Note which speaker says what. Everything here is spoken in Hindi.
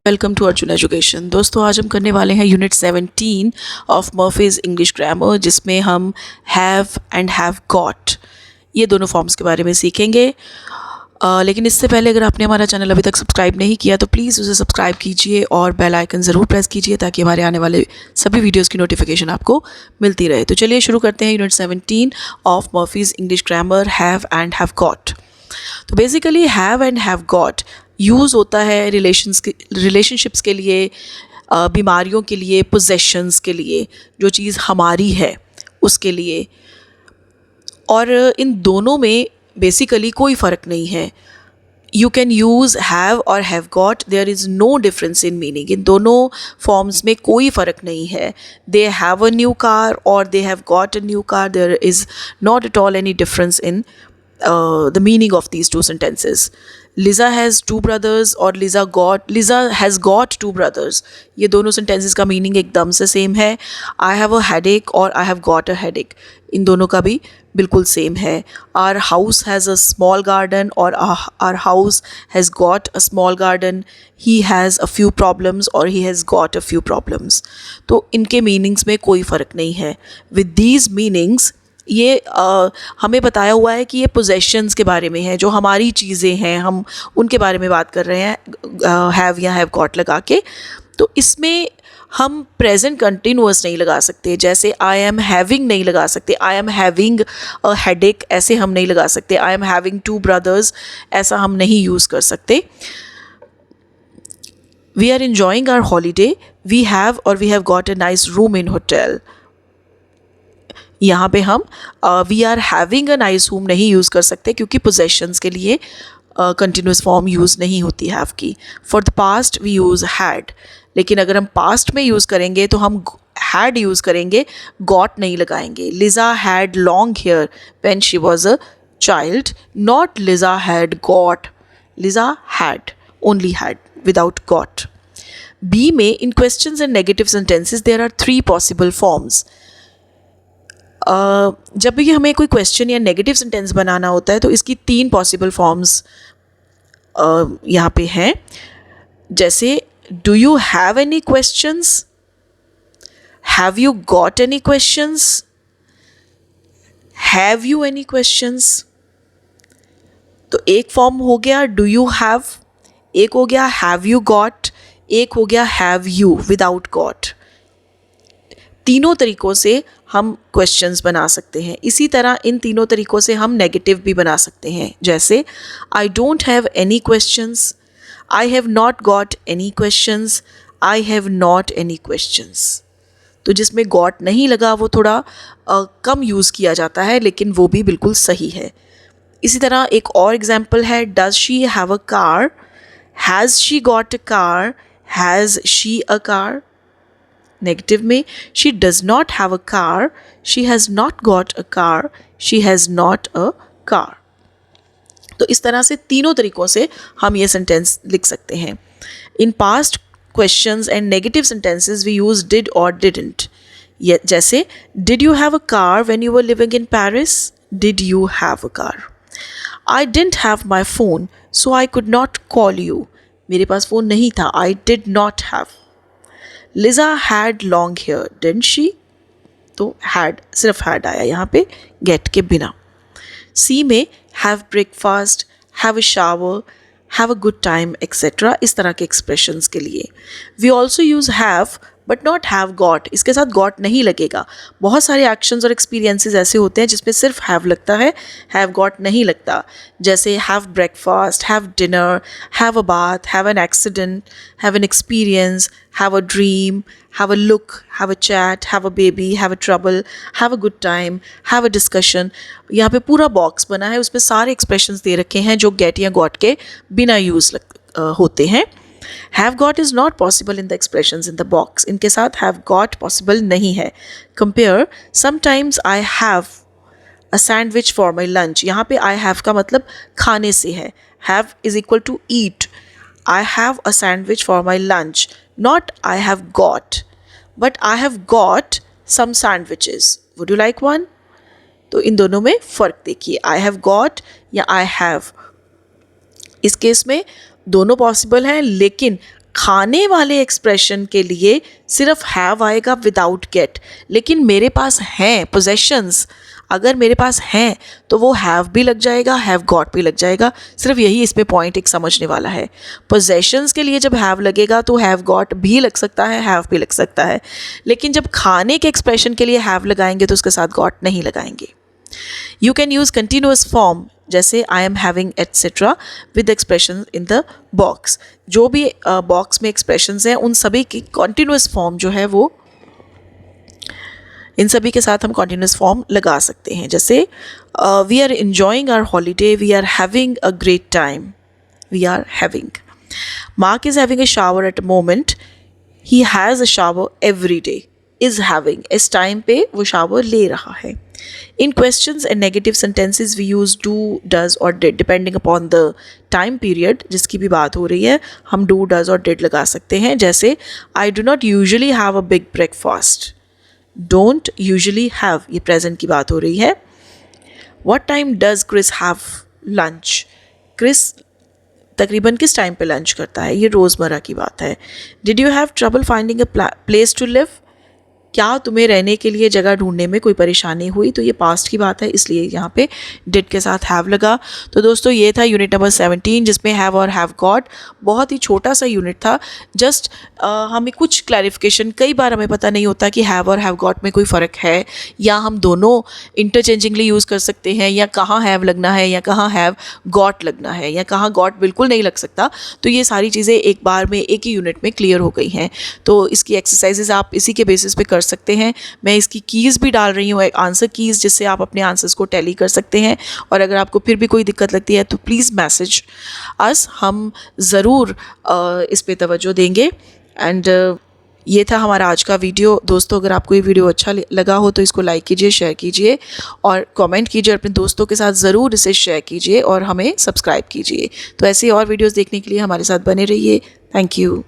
Speaker 1: Welcome to Arjun education. दोस्तों, आज हम करने वाले हैं unit 17 of Murphy's English grammar, जिसमें हम हैव एंड हैव गॉट ये दोनों फॉर्म्स के बारे में सीखेंगे। लेकिन इससे पहले अगर आपने हमारा चैनल अभी तक सब्सक्राइब नहीं किया तो प्लीज़ उसे सब्सक्राइब कीजिए और बेल आइकन ज़रूर प्रेस कीजिए ताकि हमारे आने वाले सभी वीडियोज़ की नोटिफिकेशन आपको मिलती रहे। तो चलिए शुरू करते हैं unit 17 of Murphy's English grammar, have and have got. तो basically have and have got use होता है रिलेशनशिप्स के लिए, बीमारियों के लिए, पोजेशंस के लिए, जो चीज़ हमारी है उसके लिए। और इन दोनों में बेसिकली कोई फ़र्क नहीं है। यू कैन यूज़ हैव और have got, there is no difference in meaning. इन दोनों फॉर्म्स में कोई फ़र्क नहीं है। They have a new car और they have got a new car, there is not at all any difference in the meaning of these two sentences. Liza has two brothers और Liza has got two brothers. ये दोनों sentences का meaning एकदम से same है। I have a headache और I have got a headache, इन दोनों का भी बिल्कुल same है। Our house has a small garden और our house has got a small garden. He has a few problems और he has got a few problems. तो इनके meanings में कोई फ़र्क नहीं है। With these meanings ये हमें बताया हुआ है कि ये पोजेशंस के बारे में है, जो हमारी चीज़ें हैं, हम उनके बारे में बात कर रहे हैं हैव या हैव गॉट लगा के। तो इसमें हम प्रेजेंट कंटिन्यूअस नहीं लगा सकते, जैसे आई एम हैविंग नहीं लगा सकते, I am having a headache ऐसे हम नहीं लगा सकते, I am having two brothers ऐसा हम नहीं यूज़ कर सकते। We are enjoying our holiday, we have और we have got a nice room in hotel. यहाँ पे हम we are having a nice home नहीं यूज़ कर सकते क्योंकि पोजेशंस के लिए कंटिन्यूस फॉर्म यूज़ नहीं होती हैव की। For the past we use had, लेकिन अगर हम पास्ट में यूज़ करेंगे तो हम हैड यूज़ करेंगे, गॉट नहीं लगाएंगे। Lisa had long hair when she was a child, not Lisa had got. Lisa had, only had without got. B में in questions and negative sentences there are 3 possible forms. जब भी हमें कोई क्वेश्चन या नेगेटिव सेंटेंस बनाना होता है तो इसकी 3 पॉसिबल फॉर्म्स यहाँ पे हैं। जैसे do you have any questions, have you got any questions, have you any questions. तो एक फॉर्म हो गया डू यू हैव, एक हो गया हैव यू गॉट, एक हो गया हैव यू विदाउट गॉट। तीनों तरीक़ों से हम क्वेश्चंस बना सकते हैं। इसी तरह इन तीनों तरीक़ों से हम नेगेटिव भी बना सकते हैं। जैसे I don't have any questions, I have not got any questions, I have not any questions. तो जिसमें गॉट नहीं लगा वो थोड़ा कम यूज़ किया जाता है, लेकिन वो भी बिल्कुल सही है। इसी तरह एक और एग्जाम्पल है does she have a car, has she got a car, has she a car. Negative में she does not have a car, she has not got a car, she has not a car. तो इस तरह से तीनों तरीक़ों से हम ये सेंटेंस लिख सकते हैं। In past questions and negative sentences we use did और डिडंट। जैसे did you have a car when you were living in Paris, did you have a car. I didn't have my phone so I could not call you, मेरे पास फ़ोन नहीं था, I did not have. Lisa had long hair didn't she, तो हैड सिर्फ हैड आया यहाँ पे गेट के बिना। सी में have breakfast, have a shower, have a good time etcetera, इस तरह के एक्सप्रेशंस के लिए। We also use have but not have got, इसके साथ गॉट नहीं लगेगा। बहुत सारे एक्शंस और एक्सपीरियंसेस ऐसे होते हैं जिसमें सिर्फ हैव लगता है, हैव गॉट नहीं लगता। जैसे have breakfast, have dinner, have a bath, have an accident, have an experience, have a dream, have a look, have a chat, have a baby, have a trouble, have a good time, have a discussion। यहाँ पे पूरा बॉक्स बना है, उसमें सारे एक्सप्रेशंस दे रखे हैं जो गेट या गॉट के बिना यूज़ होते हैं। Have got is not possible in the expressions in the box, इनके साथ हैव गॉट पॉसिबल नहीं है। Compare sometimes I have a sandwich for my lunch, यहाँ पे आई हैव का मतलब खाने से है। Have is equal to eat. I have a sandwich for my lunch, not I have got, but I have got some sandwiches. Would you like one? तो इन दोनों में फ़र्क देखिए, I have got या I have। इस केस में दोनों पॉसिबल हैं, लेकिन खाने वाले एक्सप्रेशन के लिए सिर्फ हैव आएगा विदाउट गेट, लेकिन मेरे पास हैं पोजेशंस, अगर मेरे पास हैं तो वो हैव भी लग जाएगा, हैव गॉट भी लग जाएगा। सिर्फ यही इसमें पॉइंट एक समझने वाला है। पोजेशंस के लिए जब हैव लगेगा तो हैव गॉट भी लग सकता है, हैव भी लग सकता है, लेकिन जब खाने के एक्सप्रेशन के लिए हैव लगाएंगे तो उसके साथ गॉट नहीं लगाएंगे। You can use continuous form, जैसे I am having etcetera with expression in the box. जो भी बॉक्स में एक्सप्रेशंस हैं उन सभी की कॉन्टिन्यूअस फॉर्म जो है वो, इन सभी के साथ हम कॉन्टिन्यूअस फॉर्म लगा सकते हैं। जैसे we are enjoying our holiday, we are having a great time, we are having. Mark is having a shower at a moment, he has a shower every day, is having, इस टाइम पे वो शावर ले रहा है। In questions and negative sentences we use do, does और did depending upon the time period जिसकी भी बात हो रही है, हम do, does और did लगा सकते हैं। जैसे I do not usually have a big breakfast, don't usually have, ये present की बात हो रही है। What time does Chris have lunch? Chris तकरीबन किस टाइम पे लंच करता है, ये रोज़मर्रा की बात है। Did you have trouble finding a place to live? क्या तुम्हें रहने के लिए जगह ढूंढने में कोई परेशानी हुई? तो ये पास्ट की बात है, इसलिए यहाँ पे डिड के साथ हैव लगा। तो दोस्तों ये था यूनिट नंबर 17 जिसमें हैव और हैव गॉट, बहुत ही छोटा सा यूनिट था। जस्ट हमें कुछ क्लैरिफिकेशन, कई बार हमें पता नहीं होता कि हैव और हैव गॉट में कोई फ़र्क है या हम दोनों इंटरचेंजिंगली यूज़ कर सकते हैं, या कहाँ हैव लगना है या कहाँ हैव गॉट लगना है, या कहाँ गॉट बिल्कुल नहीं लग सकता। तो ये सारी चीज़ें एक बार में एक ही यूनिट में क्लियर हो गई हैं। तो इसकी एक्सरसाइजेज आप इसी के बेसिस पे कर सकते हैं। मैं इसकी कीज़ भी डाल रही हूँ, एक आंसर कीज़, जिससे आप अपने आंसर्स को टैली कर सकते हैं। और अगर आपको फिर भी कोई दिक्कत लगती है तो प्लीज़ मैसेज अस, हम ज़रूर इस पे तवज्जो देंगे। एंड ये था हमारा आज का वीडियो। दोस्तों अगर आपको ये वीडियो अच्छा लगा हो तो इसको लाइक कीजिए, शेयर कीजिए और कमेंट कीजिए, अपने दोस्तों के साथ ज़रूर इसे शेयर कीजिए और हमें सब्सक्राइब कीजिए। तो ऐसे और वीडियोस देखने के लिए हमारे साथ बने रहिए। Thank you.